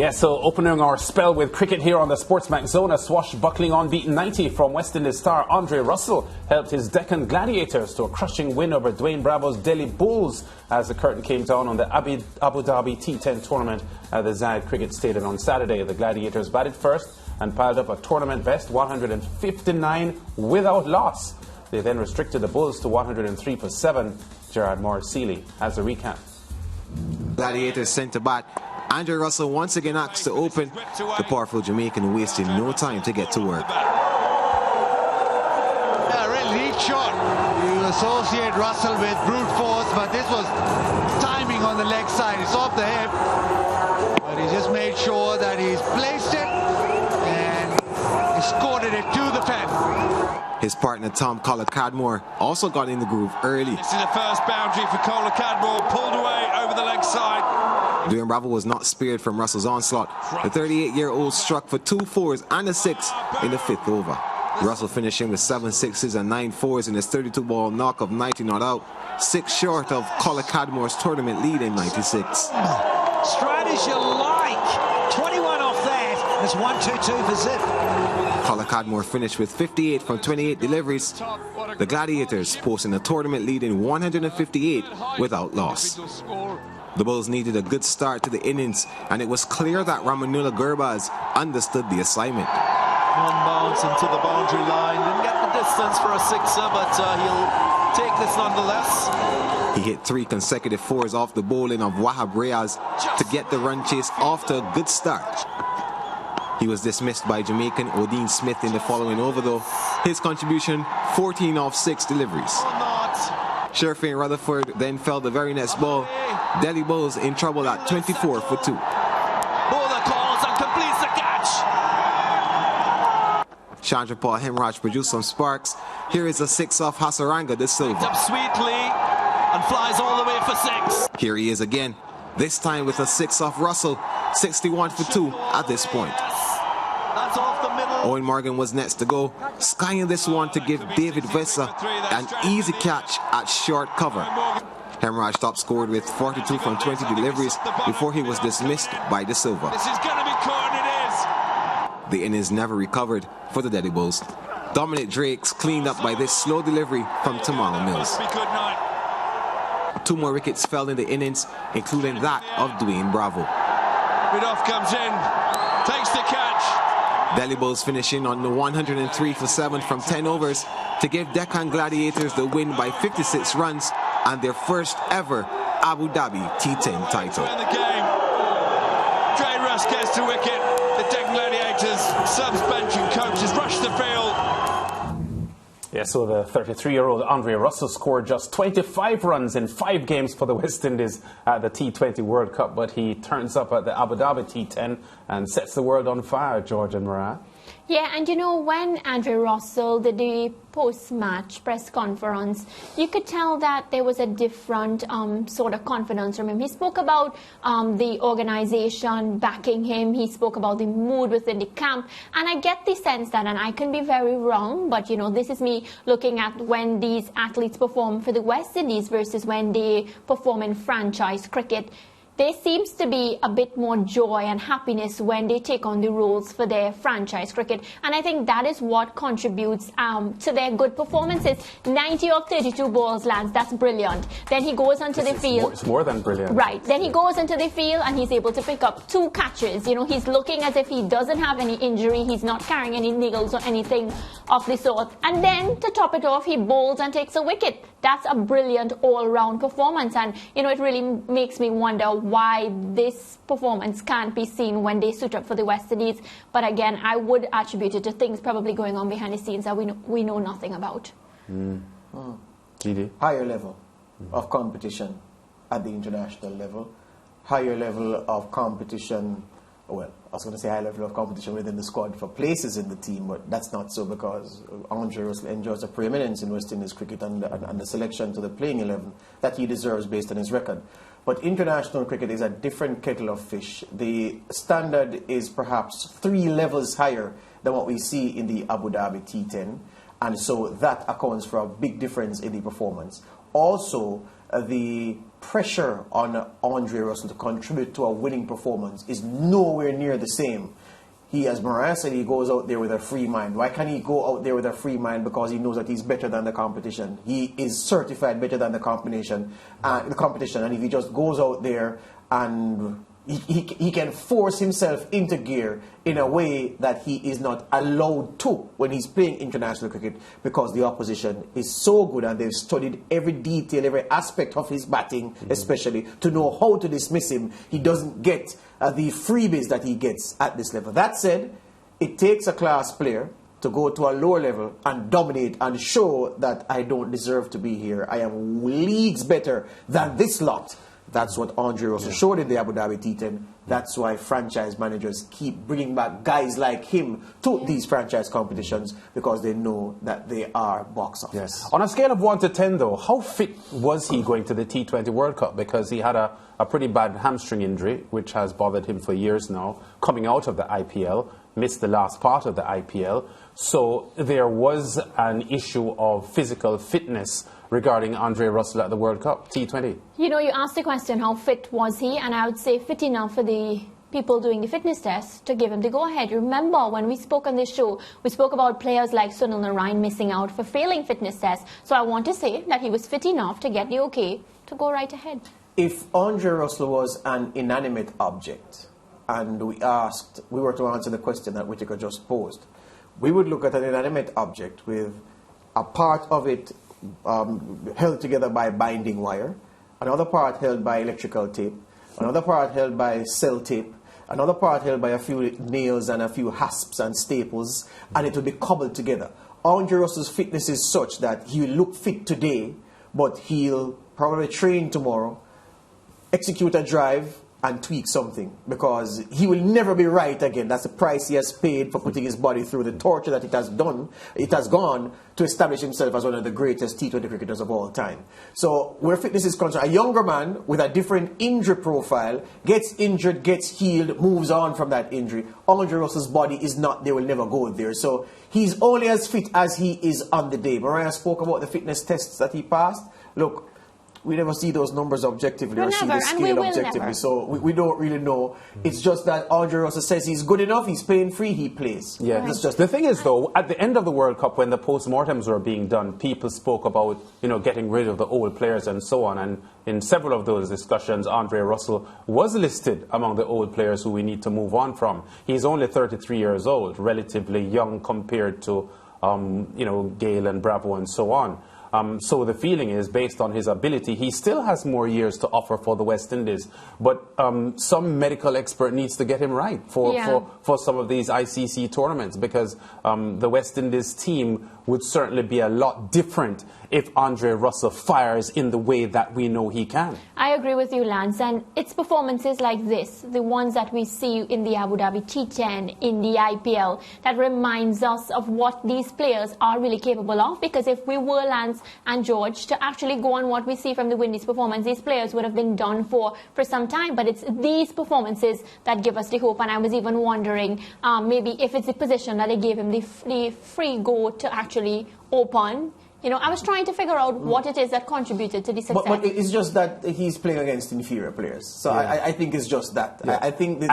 Yeah, so opening our spell with cricket here on the SportsMax zone, a swashbuckling unbeaten 90 from West Indies star Andre Russell helped his Deccan Gladiators to a crushing win over Dwayne Bravo's Delhi Bulls as the curtain came down on the Abu Dhabi T10 tournament at the Zayed Cricket Stadium on Saturday. The Gladiators batted first and piled up a tournament best 159 without loss. They then restricted the Bulls to 103 for 7. Gerard Morris-Seeley has a recap. Gladiators sent to bat. Andre Russell once again asked to open. The powerful Jamaican wasted no time to get to work. Yeah, real neat shot. You associate Russell with brute force, but this was timing on the leg side. It's off the hip, but he just made sure that he's placed it and escorted it to the pen. His partner Tom Cadmore also got in the groove early. This is the first boundary for Cadmore, pulled away over the leg side. Dwayne Bravo was not spared from Russell's onslaught. The 38-year-old struck for 2 fours and a 6 in the 5th over. Russell finishing with 7 sixes and 9 fours in his 32-ball knock of 90 not out, 6 short of Cadmore's tournament lead in 96. Strategy like 21 off that. It's 1-2-2 for zip. Cadmore finished with 58 from 28 deliveries. The Gladiators posting a tournament lead in 158 without loss. The Bulls needed a good start to the innings, and it was clear that Ramanula Gurbaz understood the assignment. One bounce into the boundary line, didn't get the distance for a sixer, but he'll take this nonetheless. He hit 3 consecutive fours off the bowling of Wahab Reyes to get the run chase off to a good start. He was dismissed by Jamaican Odin Smith in the following over though. His contribution, 14 off 6 deliveries. Sherfane Rutherford then fell the very next ball. Delhi Bulls in trouble at 24 for 2. Bowler calls and completes the catch. Chandra Paul Hemraj produced some sparks. Here is a 6 off Hasaranga de Silva. Up sweetly and flies all the way for 6. Here he is again, this time with a 6 off Russell, 61 for 2 at this point. That's off the middle. Owen Morgan was next to go, skying this one to give David Vessa an easy catch at short cover. Hemraj top scored with 42 from 20 deliveries before he was dismissed by De Silva. This is going to be caught, and it is. The innings never recovered for the Delhi Bulls. Dominic Drakes cleaned up by this slow delivery from Tamala Mills. 2 more wickets fell in the innings, including that of Dwayne Bravo. Ridolf comes in, takes the catch. Delhi Bulls finishing on the 103 for 7 from 10 overs to give Deccan Gladiators the win by 56 runs and their first ever Abu Dhabi T10 title. In the game, Dre Russ gets to wicket. The Deccan Gladiators, subs, bench and coaches rush the field. Yeah, so the 33-year-old Andre Russell scored just 25 runs in 5 games for the West Indies at the T20 World Cup, but he turns up at the Abu Dhabi T10 and sets the world on fire, George and Marat. Yeah, and you know, when Andre Russell did the post-match press conference, you could tell that there was a different sort of confidence from him. He spoke about the organization backing him. He spoke about the mood within the camp. And I get the sense that, and I can be very wrong, but, you know, this is me looking at when these athletes perform for the West Indies versus when they perform in franchise cricket. There seems to be a bit more joy and happiness when they take on the roles for their franchise cricket. And I think that is what contributes to their good performances. 90 of 32 balls, lads, that's brilliant. Then he goes onto the field. It's more than brilliant. Right. Then he goes into the field and he's able to pick up 2 catches. You know, he's looking as if he doesn't have any injury. He's not carrying any niggles or anything of the sort. And then to top it off, he bowls and takes a wicket. That's a brilliant all-round performance. And, you know, it really makes me wonder why this performance can't be seen when they suit up for the West Indies. But again, I would attribute it to things probably going on behind the scenes that we know nothing about. GD? Higher level of competition at the international level. Higher level of competition, well, I was going to say high level of competition within the squad for places in the team, but that's not so because Andre Russell enjoys a preeminence in West Indies cricket and the selection to the playing 11 that he deserves based on his record. But international cricket is a different kettle of fish. The standard is perhaps 3 levels higher than what we see in the Abu Dhabi T10, and so that accounts for a big difference in the performance. also the pressure on Andre Russell to contribute to a winning performance is nowhere near the same. He, as Mariah said, he goes out there with a free mind. Why can't he go out there with a free mind? Because he knows that he's better than the competition. He is certified better than the competition. And if he just goes out there and he can force himself into gear in a way that he is not allowed to when he's playing international cricket, because the opposition is so good and they've studied every detail, every aspect of his batting, especially to know how to dismiss him. He doesn't get the freebies that he gets at this level. That said, it takes a class player to go to a lower level and dominate and show that I don't deserve to be here. I am leagues better than this lot. That's what Andre Russell showed in the Abu Dhabi T10. That's why franchise managers keep bringing back guys like him to these franchise competitions, because they know that they are box office. Yes. On a scale of 1 to 10, though, how fit was he going to the T20 World Cup? Because he had a pretty bad hamstring injury, which has bothered him for years now, coming out of the IPL, missed the last part of the IPL. So there was an issue of physical fitness regarding Andre Russell at the World Cup T20. You know, you asked the question, how fit was he? And I would say fit enough for the people doing the fitness test to give him the go-ahead. Remember, when we spoke on this show, we spoke about players like Sunil Narine missing out for failing fitness tests. So I want to say that he was fit enough to get the okay to go right ahead. If Andre Russell was an inanimate object, and we were to answer the question that Whitaker just posed, we would look at an inanimate object with a part of it held together by binding wire, another part held by electrical tape, another part held by cell tape, another part held by a few nails and a few hasps and staples, and it will be cobbled together. Andre Russell's fitness is such that he will look fit today, but he'll probably train tomorrow, execute a drive, and tweak something, because he will never be right again. That's the price he has paid for putting his body through the torture that it has gone to establish himself as one of the greatest T20 cricketers of all time. So where fitness is concerned, a younger man with a different injury profile gets injured, gets healed, moves on from that injury. Andre Russell's body is not there, will never go there. So he's only as fit as he is on the day. Mariah spoke about the fitness tests that he passed. Look, we never see those numbers objectively or see the scale objectively, so we don't really know. It's just that Andre Russell says he's good enough, he's playing free, he plays. Yeah, that's just the thing is, though, at the end of the World Cup, when the post-mortems were being done, people spoke about, getting rid of the old players and so on, and in several of those discussions, Andre Russell was listed among the old players who we need to move on from. He's only 33 years old, relatively young compared to, Gale and Bravo and so on. So the feeling is, based on his ability, he still has more years to offer for the West Indies. But some medical expert needs to get him right for some of these ICC tournaments, because the West Indies team would certainly be a lot different if Andre Russell fires in the way that we know he can. I agree with you, Lance, and it's performances like this, the ones that we see in the Abu Dhabi T10, in the IPL, that reminds us of what these players are really capable of. Because if we were, Lance and George, to actually go on what we see from the Windies performance, these players would have been done for some time. But it's these performances that give us the hope. And I was even wondering maybe if it's the position that they gave him the free go to actually open. I was trying to figure out what it is that contributed to the success. But it's just that he's playing against inferior players. So I think it's just that. Yeah. I think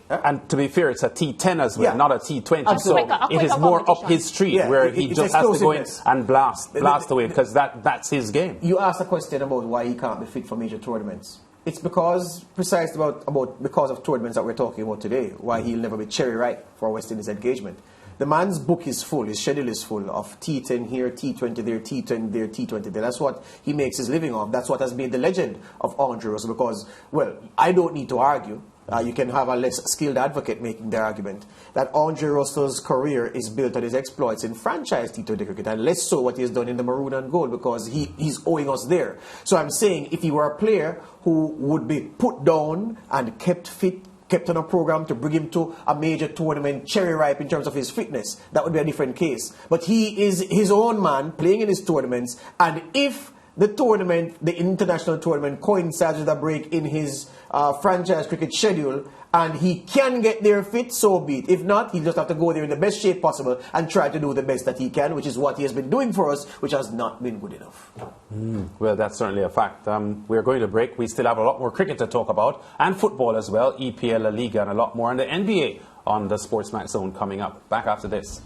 and to be fair, it's a T10 as well, not a T20. Absolutely. So it is more up his street, where he just has to go in and blast away, because that's his game. You asked a question about why he can't be fit for major tournaments. It's because because of tournaments that we're talking about today, why he'll never be cherry ripe for a West Indies engagement. The man's book is full, his schedule is full of T10 here, T20 there, T10 there, T20 there. That's what he makes his living off. That's what has made the legend of Andre Russell, because, well, I don't need to argue. You can have a less skilled advocate making the argument that Andre Russell's career is built on his exploits in franchise T20 cricket, and less so what he has done in the maroon and gold, because he's owing us there. So I'm saying, if he were a player who would be put down and kept fit, kept on a program to bring him to a major tournament, cherry ripe in terms of his fitness, that would be a different case. But he is his own man playing in his tournaments, and if the international tournament, coincides with a break in his franchise cricket schedule, and he can get there fit, so be it. If not, he'll just have to go there in the best shape possible and try to do the best that he can, which is what he has been doing for us, which has not been good enough. Well, that's certainly a fact. We're going to break. We still have a lot more cricket to talk about, and football as well, EPL, La Liga, and a lot more, and the NBA on the SportsMax Zone coming up. Back after this.